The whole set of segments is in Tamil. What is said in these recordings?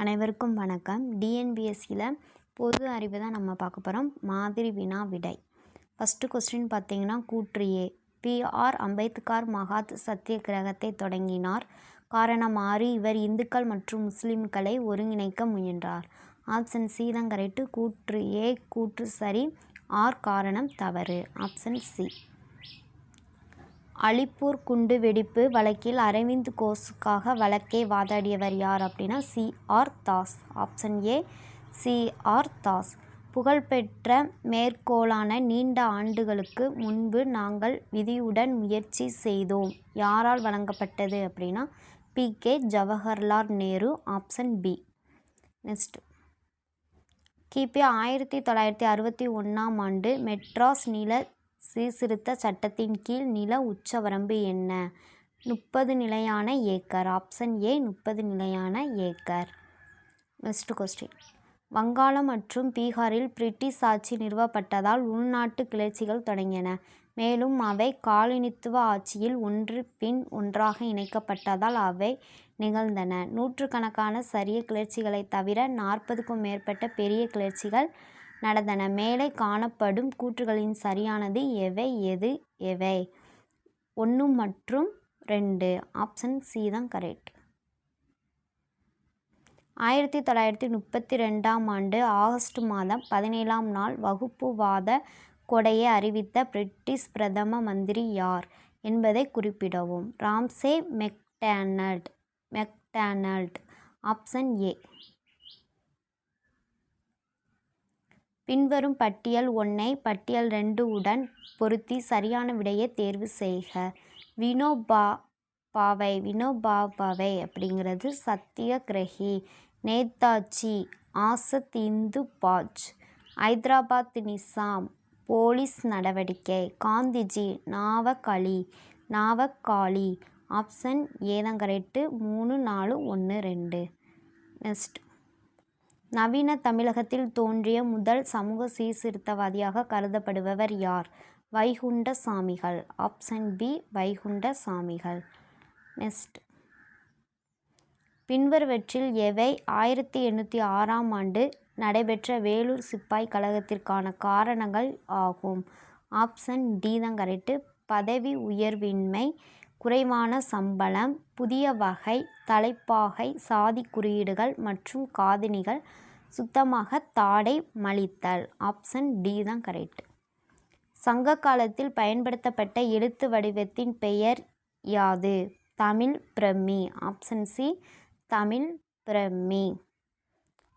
அனைவருக்கும் வணக்கம். டிஎன்பிஎஸ்சியில் பொது அறிவு தான் நம்ம பார்க்க போகிறோம். மாதிரி வினா விடை. ஃபஸ்ட்டு கொஸ்டின் பார்த்தீங்கன்னா, கூற்று ஏ. பி.ஆர். அம்பேத்கர் மகாத் சத்தியகிரகத்தை தொடங்கினார். காரணம் 6. இவர் இந்துக்கள் மற்றும் முஸ்லிம்களை ஒருங்கிணைக்க முயன்றார். ஆப்ஷன் சி தான் கரெக்டு. கூற்று ஏ கூற்று சரி. ஆர் காரணம் தவறு. Option C. அலிப்பூர் குண்டு வெடிப்பு வழக்கில் அரவிந்த் கோஷுக்காக வழக்கை வாதாடியவர் யார் அப்படின்னா C R. Das. Option A C R. Das. புகழ்பெற்ற மேற்கோளான நீண்ட ஆண்டுகளுக்கு முன்பு நாங்கள் விதியுடன் முயற்சி செய்தோம் யாரால் வழங்கப்பட்டது அப்படின்னா பி.கே. Jawaharlal Nehru. Option B. Next, கிபி 1961 மெட்ராஸ் நில சீர்திருத்த சட்டத்தின் கீழ் நில உச்சவரம்பு என்ன? 30 நிலையான ஏக்கர். ஆப்ஷன் ஏ 30 நிலையான ஏக்கர். நெக்ஸ்ட் கொஸ்டின், வங்காளம் மற்றும் பீகாரில் பிரிட்டிஷ் ஆட்சி நிறுவப்பட்டதால் உள்நாட்டு கிளர்ச்சிகள் தொடங்கின. மேலும் அவை காலனித்துவ ஆட்சியில் ஒன்று பின் ஒன்றாக இணைக்கப்பட்டதால் அவை நிகழ்ந்தன. நூற்றுக்கணக்கான சிறிய கிளர்ச்சிகளை தவிர 40க்கும் மேற்பட்ட பெரிய கிளர்ச்சிகள் நடந்தன. மேலே காணப்படும் கூற்றுகளின் சரியானது எவை எது எவை? 1 மற்றும் 2. ஆப்ஷன் சி தான் கரெக்ட். 1932 ஆகஸ்ட் மாதம் 17ஆம் நாள் வகுப்புவாத கொடையை அறிவித்த பிரிட்டிஷ் பிரதம மந்திரி யார் என்பதை குறிப்பிடவும். Ramsay MacDonald. Option A. பின்வரும் பட்டியல் 1 ஐ பட்டியல் 2 உடன் பொருத்தி சரியான விடையை தேர்வு செய்க. வினோபா பாவே அப்படிங்கிறது சத்தியகிரகி. நேதாஜி ஆசாத் இந்து பாஜ். ஐதராபாத் நிசாம் போலீஸ் நடவடிக்கை. காந்திஜி நாவக்காளி. ஆப்ஷன் ஏ தான் கரெக்டு. 3, 4, 1, 2. நெக்ஸ்ட், நவீன தமிழகத்தில் தோன்றிய முதல் சமூக சீர்திருத்தவாதியாக கருதப்படுபவர் யார்? வைகுண்ட சாமிகள். ஆப்ஷன் பி வைகுண்ட சாமிகள். நெக்ஸ்ட், பின்வருவற்றில் எவை 1806ஆம் ஆண்டு நடைபெற்ற வேலூர் சிப்பாய் கழகத்திற்கான காரணங்கள் ஆகும்? ஆப்ஷன் டி தான் கரெக்டு. பதவி உயர்வின்மை, குறைவான சம்பளம், புதிய வகை தலைப்பாகை, சாதி குறியீடுகள் மற்றும் காதணிகள், சுத்தமாக தாடை மலித்தல். ஆப்ஷன் டி தான் கரெக்ட். சங்க காலத்தில் பயன்படுத்தப்பட்ட எழுத்து வடிவத்தின் பெயர் யாது? Tamil Brahmi. Option C Tamil Brahmi.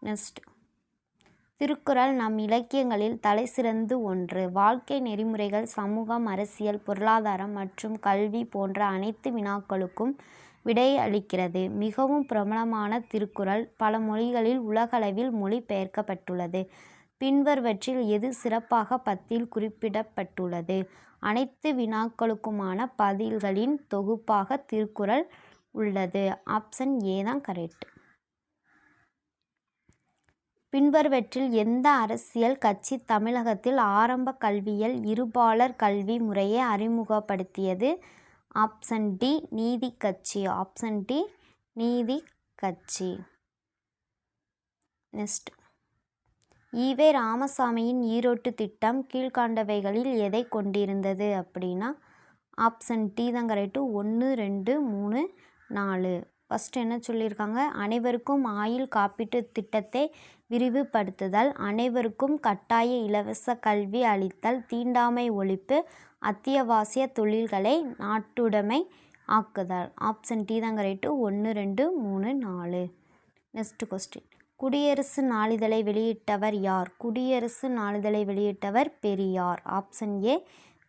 Next, Thirukkural நம் இலக்கியங்களில் தலைசிறந்து ஒன்று. வாழ்க்கை நெறிமுறைகள், சமூகம், அரசியல், பொருளாதாரம் மற்றும் கல்வி போன்ற அனைத்து வினாக்களுக்கும் விடை அளிக்கிறது. மிகவும் பிரபலமான திருக்குறள் பல மொழிகளில் உலகளவில் மொழிபெயர்க்கப்பட்டுள்ளது. பின்வருவற்றில் எது சிறப்பாக பத்தியில் குறிப்பிடப்பட்டுள்ளது? அனைத்து வினாக்களுக்குமான பதில்களின் தொகுப்பாக திருக்குறள் உள்ளது. ஆப்ஷன் ஏ தான் கரெக்ட். பின்வருவற்றில் எந்த அரசியல் கட்சி தமிழகத்தில் ஆரம்ப கல்வியில் இருபாலர் கல்வி முறையை அறிமுகப்படுத்தியது? ஆப்ஷன் டி நீதி கட்சி. ஆப்ஷன் டி நீதி கட்சி. நெக்ஸ்ட், ஈவே ராமசாமியின் ஈரோட்டு திட்டம் கீழ்கண்டவைகளில் எதை கொண்டிருந்தது அப்படின்னா ஆப்ஷன் டி தான் கரெக்டு. 1, 2, 3, 4. ஃபஸ்ட்டு என்ன சொல்லியிருக்காங்க? அனைவருக்கும் ஆயுள் காப்பீட்டு திட்டத்தை விரிவுபடுத்துதல், அனைவருக்கும் கட்டாய இலவச கல்வி அளித்தல், தீண்டாமை ஒழிப்பு, அத்தியாவசிய தொழில்களை நாட்டுடைமை ஆக்குதல். ஆப்ஷன் டி தான் கரெக்டு. 1, 2, 3, 4. நெக்ஸ்ட் கொஸ்டின், குடியரசு நாளிதழை வெளியிட்டவர் யார்? குடியரசு நாளிதழை வெளியிட்டவர் பெரியார். Option A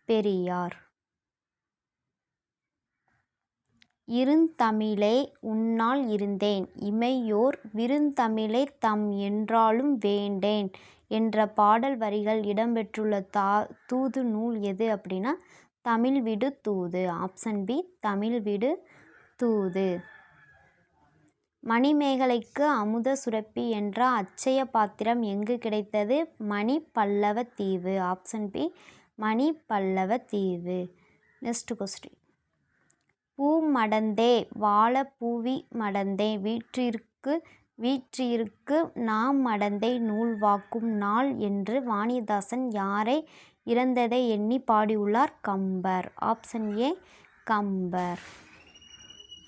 Periyar. இருந்தமிழே உன்னால் இருந்தேன் இமையோர் விருந்தமிழை தம் என்றாலும் வேண்டேன் என்ற பாடல் வரிகள் இடம்பெற்றுள்ள தூது நூல் எது அப்படின்னா தமிழ் விடு தூது. ஆப்ஷன் பி தமிழ் விடு தூது. மணிமேகலைக்கு அமுத சுரப்பி என்ற அட்சய பாத்திரம் எங்கு கிடைத்தது? மணி பல்லவ தீவு. ஆப்ஷன் பி மணி பல்லவ தீவு. நெக்ஸ்ட் கொஸ்டின், பூ மடந்தே வாழ பூவி மடந்தே வீற்றிற்கு வீற்றிருக்கு நாம் மடந்தை நூல் வாக்கும் நாள் என்று வாணிதாசன் யாரை இறந்ததை எண்ணி பாடியுள்ளார்? Kambar. Option A Kambar.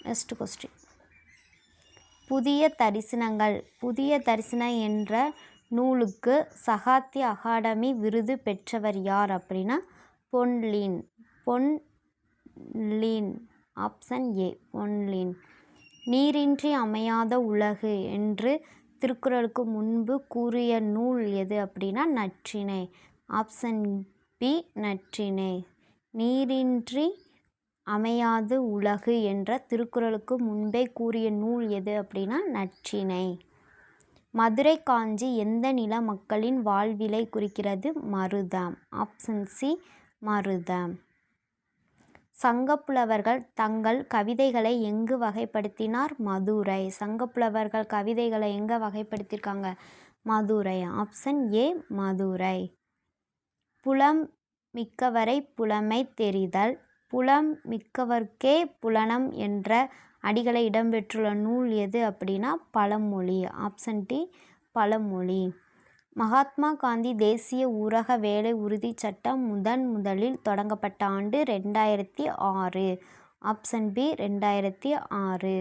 Next question. புதிய தரிசனங்கள். புதிய தரிசனம் என்ற நூலுக்கு சாகித்ய அகாடமி விருது பெற்றவர் யார் அப்படின்னா பொன்லின். பொன்லின். Option A பொன்லின். நீரின்றி அமையாத உலகு என்று திருக்குறளுக்கு முன்பு கூறிய நூல் எது அப்படின்னா நற்றிணை. Option B Natrinai. நீரின்றி அமையாது உலகு என்ற திருக்குறளுக்கு முன்பே கூறிய நூல் எது அப்படின்னா நற்றிணை. மதுரை காஞ்சி எந்த நில மக்களின் வாழ்விலை குறிக்கிறது? மருதம். ஆப்ஷன் சி மருதம். சங்கப்புலவர்கள் தங்கள் கவிதைகளை எங்கு வகைப்படுத்தினார்? மதுரை. சங்கப்புலவர்கள் கவிதைகளை எங்கே வகைப்படுத்தியிருக்காங்க? மதுரை. Option A Madurai. புலம் மிக்கவரை புலமை தெரிதல். புலம் மிக்கவர்க்கே புலனம் என்ற அடிகளை இடம்பெற்றுள்ள நூல் எது அப்படின்னா பழமொழி. ஆப்ஷன் டி பழமொழி. மகாத்மா காந்தி தேசிய ஊரக வேலை உறுதி சட்டம் முதலில் தொடங்கப்பட்ட ஆண்டு 2006. Option B 2006.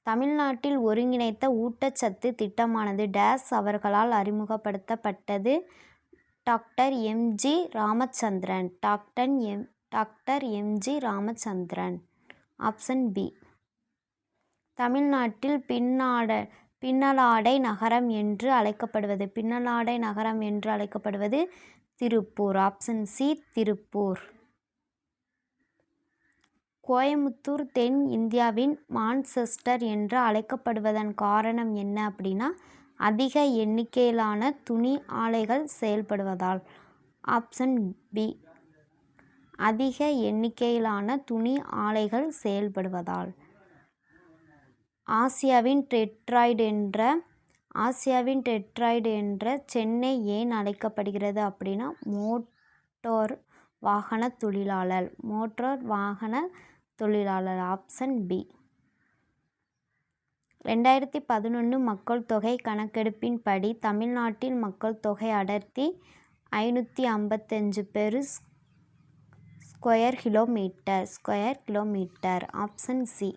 தமிழ்நாட்டில் ஒருங்கிணைந்த ஊட்டச்சத்து திட்டமானது டேஸ் அவர்களால் அறிமுகப்படுத்தப்பட்டது? Doctor M G. Ramachandran. Doctor M G. Ramachandran. Option B. தமிழ்நாட்டில் பின்னலாடை நகரம் என்று அழைக்கப்படுவது? பின்னலாடை நகரம் என்று அழைக்கப்படுவது திருப்பூர். Option C Tiruppur. கோயமுத்தூர் தென் இந்தியாவின் மான்செஸ்டர் என்று அழைக்கப்படுவதன் காரணம் என்ன அப்படின்னா அதிக எண்ணிக்கையிலான துணி ஆலைகள் செயல்படுவதால். Option B. அதிக எண்ணிக்கையிலான துணி ஆலைகள் செயல்படுவதால். ஆசியாவின் டெட்ராய்டு என்ற சென்னை ஏன் அழைக்கப்படுகிறது அப்படின்னா மோட்டார் வாகன தொழிலாளர். Option B. 2011 மக்கள் தொகை கணக்கெடுப்பின் படி தமிழ்நாட்டில் மக்கள் தொகை அடர்த்தி 555 per square kilometre. Option C.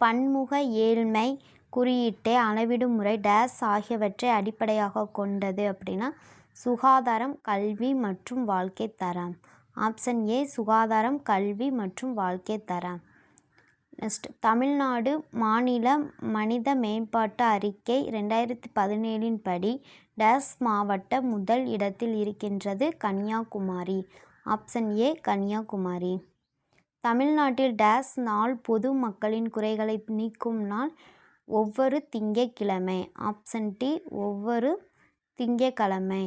பன்முக ஏழ்மை குறியீட்டை அளவிடும் முறை டேஸ் ஆகியவற்றை அடிப்படையாக கொண்டது அப்படின்னா சுகாதாரம், கல்வி மற்றும் வாழ்க்கை தரம். ஆப்ஷன் ஏ சுகாதாரம், கல்வி மற்றும் வாழ்க்கை தரம். நெக்ஸ்ட். தமிழ்நாடு மாநில மனித மேம்பாட்டு அறிக்கை 2017 படி டேஸ் மாவட்டம் முதல் இடத்தில் இருக்கின்றது? கன்னியாகுமரி. Option A Kanyakumari. தமிழ்நாட்டில் டேஸ் நாள் பொது மக்களின் குறைகளை நீக்கும் நாள்? ஒவ்வொரு திங்கட்கிழமை. ஆப்ஷன் டி ஒவ்வொரு திங்கட்கிழமை.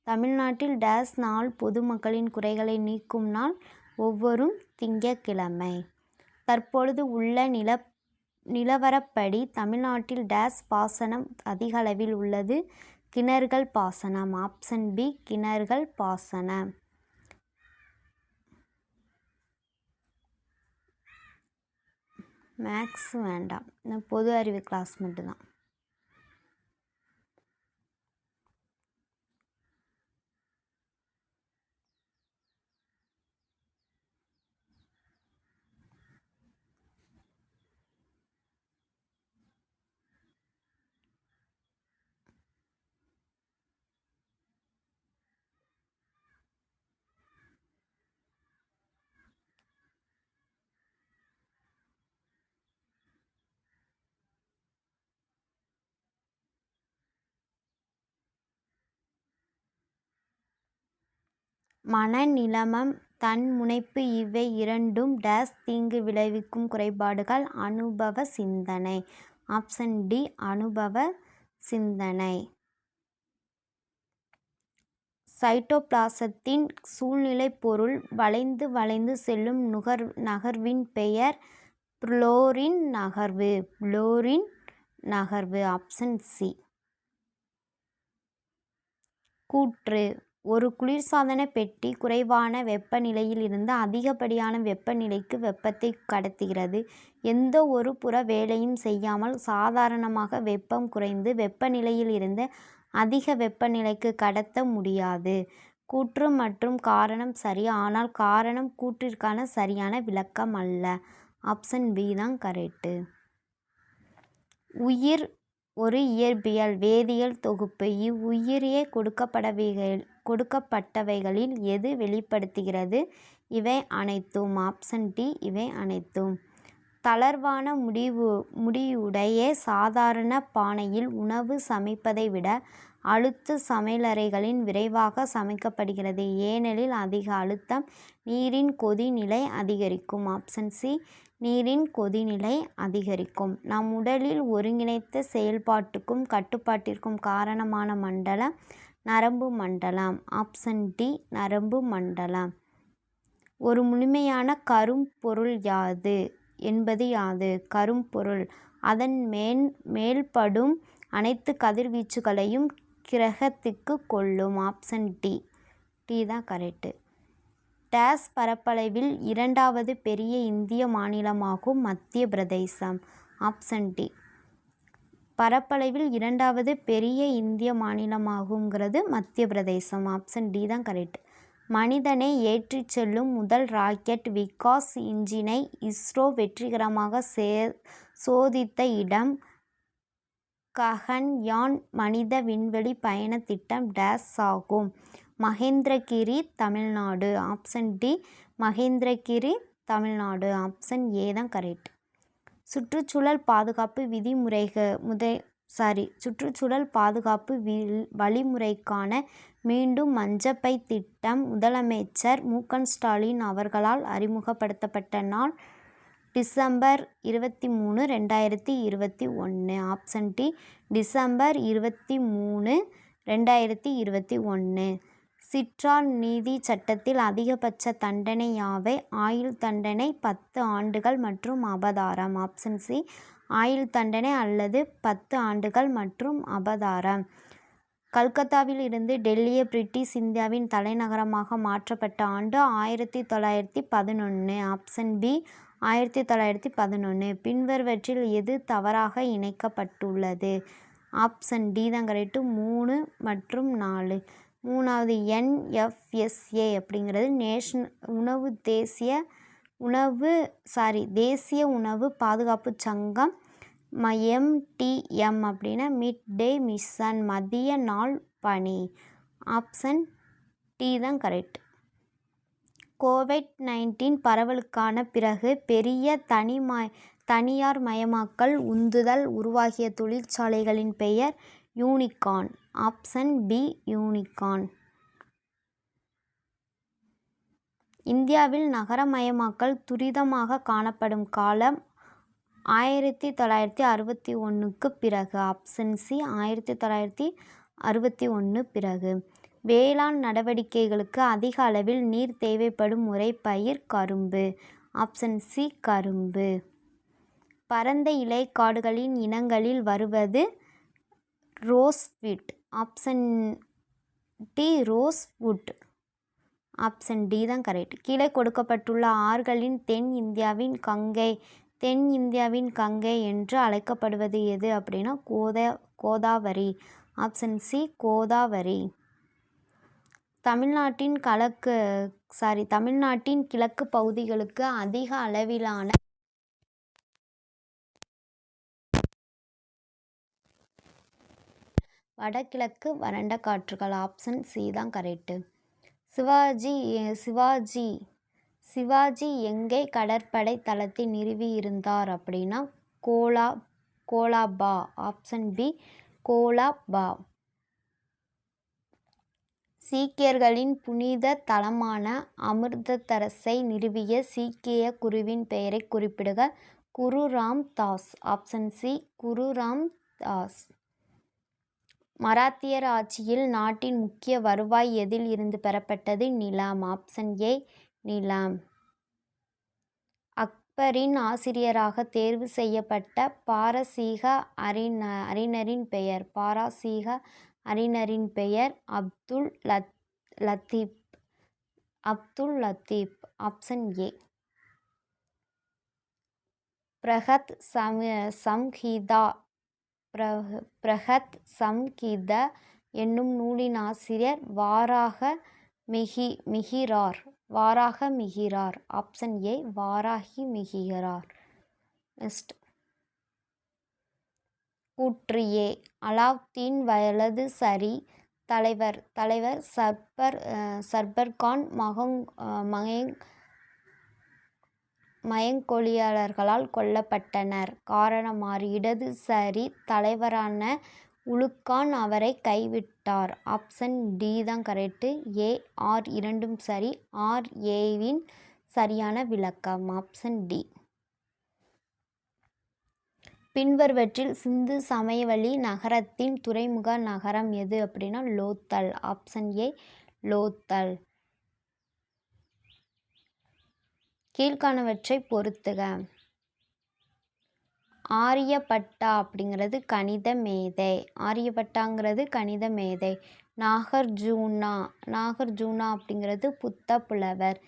தமிழ்நாட்டில் டேஸ் நாள் பொதுமக்களின் குறைகளை நீக்கும் நாள்? ஒவ்வொரு திங்கட்கிழமை. தற்பொழுது உள்ள நிலவரப்படி தமிழ்நாட்டில் டேஸ் பாசனம் அதிக அளவில் உள்ளது? கிணறுகள் பாசனம். ஆப்ஷன் பி கிணறுகள் பாசனம். மேக்ஸ் வேண்டாம், பொது அறிவு கிளாஸ் மட்டும்தான். மனநிலைமம், தன்முனைப்பு இவை இரண்டும் டேஸ் தீங்கு விளைவிக்கும் குறைபாடுகள்? அனுபவ சிந்தனை. ஆப்ஷன் டி அனுபவ சிந்தனை. சைட்டோபிளாசத்தின் சூழ்நிலை பொருள் வளைந்து வளைந்து செல்லும் நகர்வின் பெயர்? புளோரின் நகர்வு. Option C. கூற்று. ஒரு குளிர்சாதன பெட்டி குறைவான வெப்பநிலையில் இருந்து அதிகப்படியான வெப்பநிலைக்கு வெப்பத்தை கடத்துகிறது. எந்த ஒரு புற வேலையும் செய்யாமல் சாதாரணமாக வெப்பம் குறைந்து வெப்பநிலையில் இருந்து அதிக வெப்பநிலைக்கு கடத்த முடியாது. கூற்று மற்றும் காரணம் சரி, ஆனால் காரணம் கூற்றிற்கான சரியான விளக்கம் அல்ல. ஆப்ஷன் பி தான் கரெக்டு. உயிர் ஒரு இயற்பியல் வேதியியல் தொகுப்பு. இவ்வுயிரியை கொடுக்கப்பட்டவைகளில் எது வெளிப்படுத்துகிறது? இவை அனைத்தும். ஆப்ஷன் டி இவை அனைத்தும். தளர்வான முடியுடைய சாதாரண பானையில் உணவு சமைப்பதை விட அழுத்த சமையலறைகளில் விரைவாக சமைக்கப்படுகிறது. ஏனெனில் அதிக அழுத்தம் நீரின் கொதிநிலை அதிகரிக்கும். ஆப்ஷன் சி நீரின் கொதிநிலை அதிகரிக்கும். நம் உடலில் ஒருங்கிணைந்த செயல்பாட்டுக்கும் கட்டுப்பாட்டிற்கும் காரணமான மண்டலம் நரம்பு மண்டலம். ஆப்ஷன் டி நரம்பு மண்டலம். ஒரு முழுமையான கரும்பொருள் என்பது யாது? கரும்பொருள் அதன் மேல்படும் அனைத்து கதிர்வீச்சுகளையும் கிரகித்து கொள்ளும். ஆப்ஷன் டி தான் கரெக்டு. டேஸ் பரப்பளவில் இரண்டாவது பெரிய இந்திய மாநிலமாகும் மத்திய பிரதேசம். Option D. பரப்பளவில் இரண்டாவது பெரிய இந்திய மாநிலமாகுங்கிறது மத்திய பிரதேசம். ஆப்ஷன் டி தான் கரெக்ட். மனிதனை ஏற்றிச் செல்லும் முதல் ராக்கெட் விகாஸ் இன்ஜினை இஸ்ரோ வெற்றிகரமாக சோதித்த இடம் ககன்யான் மனித விண்வெளி பயண திட்டம் டேஸ் ஆகும். Mahendragiri, Tamil Nadu. Option D Mahendragiri, Tamil Nadu. Option A தான் கரெக்ட். சுற்றுச்சூழல் பாதுகாப்பு வழிமுறைக்கான மீண்டும் மஞ்சப்பை திட்டம் முதலமைச்சர் மு.க. ஸ்டாலின் அவர்களால் அறிமுகப்படுத்தப்பட்ட நாள் டிசம்பர் 23, 2021. Option D December 23, 2021. சிற்றார் நீதி சட்டத்தில் அதிகபட்ச தண்டனை யாவை? ஆயுள் தண்டனை, 10 ஆண்டுகள் மற்றும் அபராதம். ஆப்ஷன் சி ஆயுள் தண்டனை அல்லது 10 ஆண்டுகள் மற்றும் அபராதம். கல்கத்தாவில் இருந்து டெல்லியை பிரிட்டிஷ் இந்தியாவின் தலைநகரமாக மாற்றப்பட்ட ஆண்டு 1911. Option B 1911. பின்வருவற்றில் எது தவறாக இணைக்கப்பட்டுள்ளது? ஆப்ஷன் டி தான் கரெக்டு. 3 மற்றும் 4. மூணாவது NFSA அப்படிங்கிறது தேசிய உணவு பாதுகாப்பு சங்கம். MTM அப்படின்னா மிட் டே மிஷன் மதிய நாள் பணி. ஆப்ஷன் டி தான் கரெக்ட். கோவிட்-19 பரவலுக்கான பிறகு பெரிய தனியார் மயமாக்கல் உந்துதல் உருவாகிய தொழிற்சாலைகளின் பெயர் யூனிகார்ன். Option B unicorn. இந்தியாவில் நகரமயமாக்கல் துரிதமாக காணப்படும் காலம் 1961க்கு பிறகு. ஆப்ஷன் சி 1961 பிறகு. வேளாண் நடவடிக்கைகளுக்கு அதிக அளவில் நீர் தேவைப்படும் ஒரே பயிர் கரும்பு. ஆப்ஷன் சி கரும்பு. பரந்த இலை காடுகளின் இனங்களில் வருவது rosewood. Option D rosewood. Option D தான் கரெக்ட். கீழே கொடுக்கப்பட்டுள்ள ஆறுகளில் தென் இந்தியாவின் கங்கை என்று அழைக்கப்படுவது எது அப்படின்னா கோதாவரி. Option C Godavari. தமிழ்நாட்டின் கிழக்கு பகுதிகளுக்கு அதிக அளவிலான வடகிழக்கு வறண்ட காற்றுகள். ஆப்ஷன் சி தான் கரெக்டு. சிவாஜி எங்கே கடற்படை தளத்தை நிறுவியிருந்தார் அப்படின்னா கோலாபா. Option B Colaba. சீக்கியர்களின் புனித தலமான அமிர்தசரஸை நிறுவிய சீக்கிய குருவின் பெயரை குறிப்பிடுக. குரு ராம் தாஸ். Option C Guru Ram Das. மராத்தியர் ஆட்சியில் நாட்டின் முக்கிய வருவாய் எதில் இருந்து பெறப்பட்டது? நிலம். ஆப்ஷன் ஏ நிலம். அக்பரின் ஆசிரியராக தேர்வு செய்யப்பட்ட பாரசீக அறிஞரின் பெயர்? அப்துல் லத்தீப். அப்துல் லத்தீப். Option A. பிரஹத் சம்ஹிதா. பிரஹத் சம்ஹிதா என்னும் நூலின் ஆசிரியர் Varaha Mihira. Varaha Mihira. Option A. Varahi Mihira. Next கூற்று ஏ. அலாவுத்தீன் வலதுசாரி தலைவர் சர்பர்கான் மயங்கொலியாளர்களால் கொல்லப்பட்டனர். காரணம் இடதுசாரி தலைவரான உலுக்கான் அவரை கைவிட்டார். ஆப்ஷன் டி தான் கரெக்டு. ஏ ஆர் இரண்டும் சரி. ஆர் ஏவின் சரியான விளக்கம் ஆப்ஷன் டி. பின்வருவற்றில் சிந்து சமயவழி நகரத்தின் துறைமுக நகரம் எது அப்படின்னா லோத்தல். Option A. லோத்தல். கீழ்காணவற்றை பொறுத்துக. ஆரியப்பட்டா அப்படிங்கிறது கணித மேதை. ஆரியப்பட்டாங்கிறது கணித மேதை. நாகர்ஜூனா அப்படிங்கிறது புத்த புலவர்.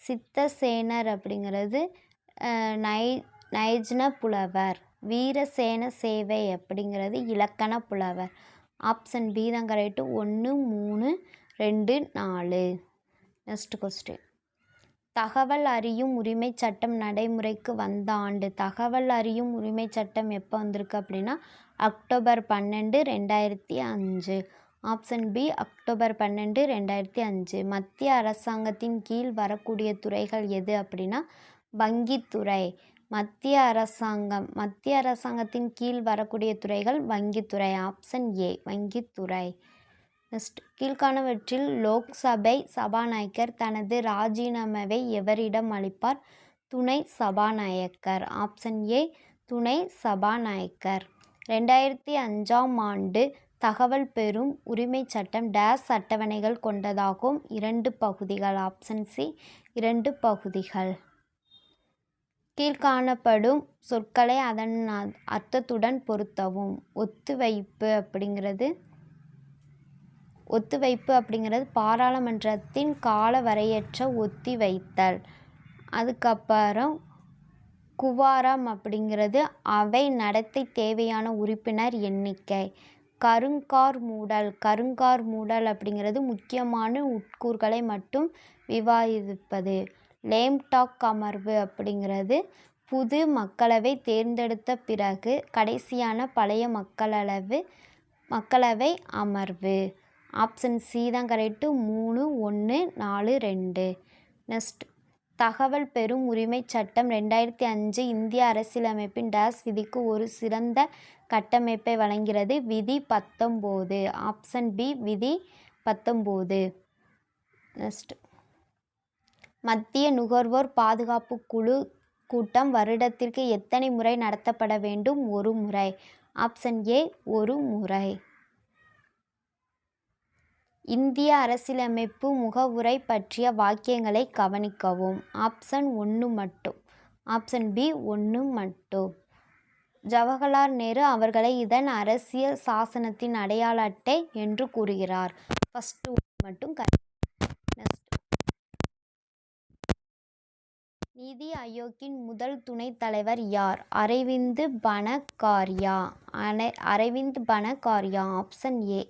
சித்தசேனர் அப்படிங்கிறது நைஜ்ன புலவர். வீரசேன சேவை அப்படிங்கிறது இலக்கண புலவர். ஆப்ஷன் பி தான் கரெக்டு. 1 3 2 4. Next question. தகவல் அறியும் உரிமை சட்டம் நடைமுறைக்கு வந்த ஆண்டு. தகவல் அறியும் உரிமை சட்டம் எப்போ வந்திருக்கு அப்படின்னா அக்டோபர் 12 2005. Option B. அக்டோபர் 12 2005. மத்திய அரசாங்கத்தின் கீழ் வரக்கூடிய துறைகள் எது அப்படின்னா வங்கித்துறை. மத்திய அரசாங்கத்தின் கீழ் வரக்கூடிய துறைகள் வங்கித்துறை. Option A. வங்கித்துறை. நெக்ஸ்ட் கீழ்காணவற்றில் லோக்சபை சபாநாயகர் தனது ராஜினாமாவை எவரிடம் அளிப்பார்? துணை சபாநாயகர். Option A. துணை சபாநாயகர். 2005ஆம் ஆண்டு தகவல் பெறும் உரிமை சட்டம் டேஸ் அட்டவணைகள் கொண்டதாகும்? 2 பகுதிகள். Option C. 2 பகுதிகள். கீழ்காணப்படும் சொற்களை அதன் அர்த்தத்துடன் பொருத்தவும். ஒத்திவைப்பு அப்படிங்கிறது பாராளுமன்றத்தின் கால வரையற்ற ஒத்திவைத்தல். அதுக்கப்புறம் குவாரம் அப்படிங்கிறது அவை நடத்தை தேவையான உறுப்பினர் எண்ணிக்கை. கருங்கார் மூடல் அப்படிங்கிறது முக்கியமான உட்கூறுகளை மட்டும் விவாதிப்பது. லேம் டாக் அமர்வு அப்படிங்கிறது புது மக்களவை தேர்ந்தெடுத்த பிறகு கடைசியான பழைய மக்களவை அமர்வு. ஆப்ஷன் சி தான் கரெக்டு. 3 1 4 2. நெக்ஸ்ட் தகவல் பெறும் உரிமை சட்டம் 2005 இந்திய அரசியலமைப்பின் டேஸ் விதிக்கு ஒரு சிறந்த கட்டமைப்பை வழங்குகிறது? விதி 19. Option B. விதி 19. நெக்ஸ்ட் மத்திய நுகர்வோர் பாதுகாப்பு குழு கூட்டம் வருடத்திற்கு எத்தனை முறை நடத்தப்பட வேண்டும்? 1 முறை. Option A. 1 முறை. இந்திய அரசியலமைப்பு முகவுரை பற்றிய வாக்கியங்களை கவனிக்கவும். ஆப்ஷன் 1 மட்டும். Option B. 1 மட்டும். ஜவஹர்லால் நேரு அவர்களை இதன் அரசியல் சாசனத்தின் அடையாள அட்டை என்று கூறுகிறார். ஃபர்ஸ்ட் மட்டும் நிதி ஆயோக்கின் முதல் துணைத் தலைவர் யார்? அரவிந்த் பனகாரியா. Option A.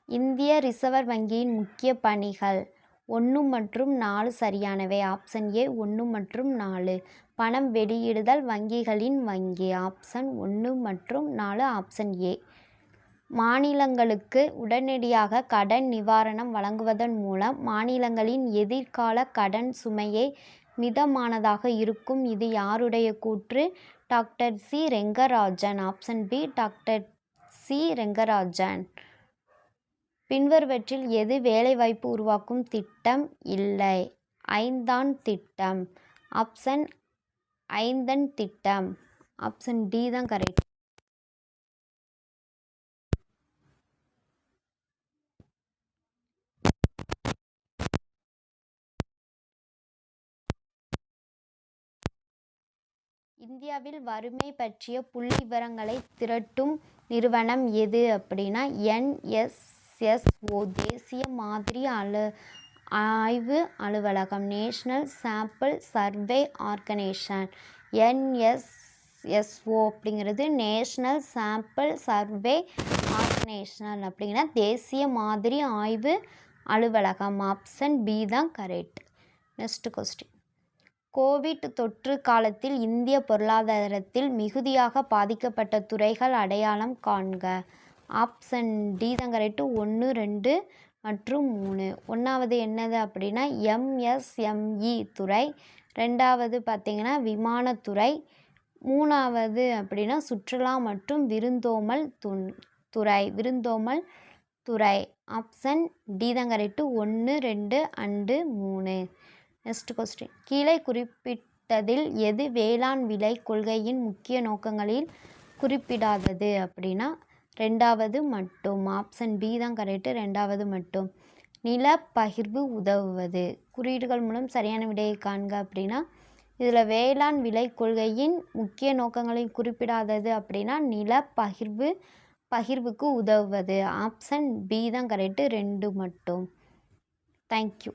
இந்திய ரிசர்வ் வங்கியின் முக்கிய பணிகள் 1 மற்றும் 4 சரியானவை. Option A. 1 மற்றும் 4. பணம் வெளியிடுதல் வங்கிகளின் வங்கி. ஆப்ஷன் 1 மற்றும் 4. Option A. மாநிலங்களுக்கு உடனடியாக கடன் நிவாரணம் வழங்குவதன் மூலம் மாநிலங்களின் எதிர்கால கடன் சுமையை மிதமானதாக இருக்கும். இது யாருடைய கூற்று? Doctor C. Rangarajan. Option B. Doctor C. Rangarajan. பின்வருவற்றில் எது வேலைவாய்ப்பு உருவாக்கும் திட்டம் இல்லை? 5ஆண்டு திட்டம். ஆப்ஷன் 5 திட்டம். ஆப்ஷன் டி தான் கரெக்ட். இந்தியாவில் வறுமை பற்றிய புள்ளி விவரங்களை திரட்டும் நிறுவனம் எது அப்படின்னா NSSO தேசிய மாதிரி ஆய்வு அலுவலகம். National sample survey organisation. NSSO அப்படிங்கிறது நேஷ்னல் சாம்பிள் சர்வே ஆர்கனைசேஷன் அப்படிங்கிற தேசிய மாதிரி ஆய்வு அலுவலகம். ஆப்ஷன் பி தான் கரெக்ட். Next question. கோவிட் தொற்று காலத்தில் இந்திய பொருளாதாரத்தில் மிகுதியாக பாதிக்கப்பட்ட துறைகள் அடையாளம் காண்க. ஆப்ஷன் டி தான் கரெக்டு. 1, 2 மற்றும் 3. ஒன்றாவது என்னது அப்படின்னா MSME துறை. ரெண்டாவது பார்த்திங்கன்னா விமானத்துறை. மூணாவது அப்படின்னா சுற்றுலா மற்றும் விருந்தோம்பல் துறை. ஆப்ஷன் டி தான் கரெக்டு. 1, 2 அண்டு 3. Next question. கீழே குறிப்பிட்டதில் எது வேளாண் விலை கொள்கையின் முக்கிய நோக்கங்களில் குறிப்பிடாதது அப்படின்னா ரெண்டாவது மட்டும். ஆப்ஷன் பி தான் கரெக்டு. ரெண்டாவது மட்டும். நில பகிர்வு உதவுவது. குறியீடுகள் மூலம் சரியான விடையை காண்க அப்படின்னா இதில் வேளாண் விலை கொள்கையின் முக்கிய நோக்கங்களில் குறிப்பிடாதது அப்படின்னா நில பகிர்வுக்கு உதவுவது. ஆப்ஷன் பி தான் கரெக்டு. 2 மட்டும். தேங்க்யூ.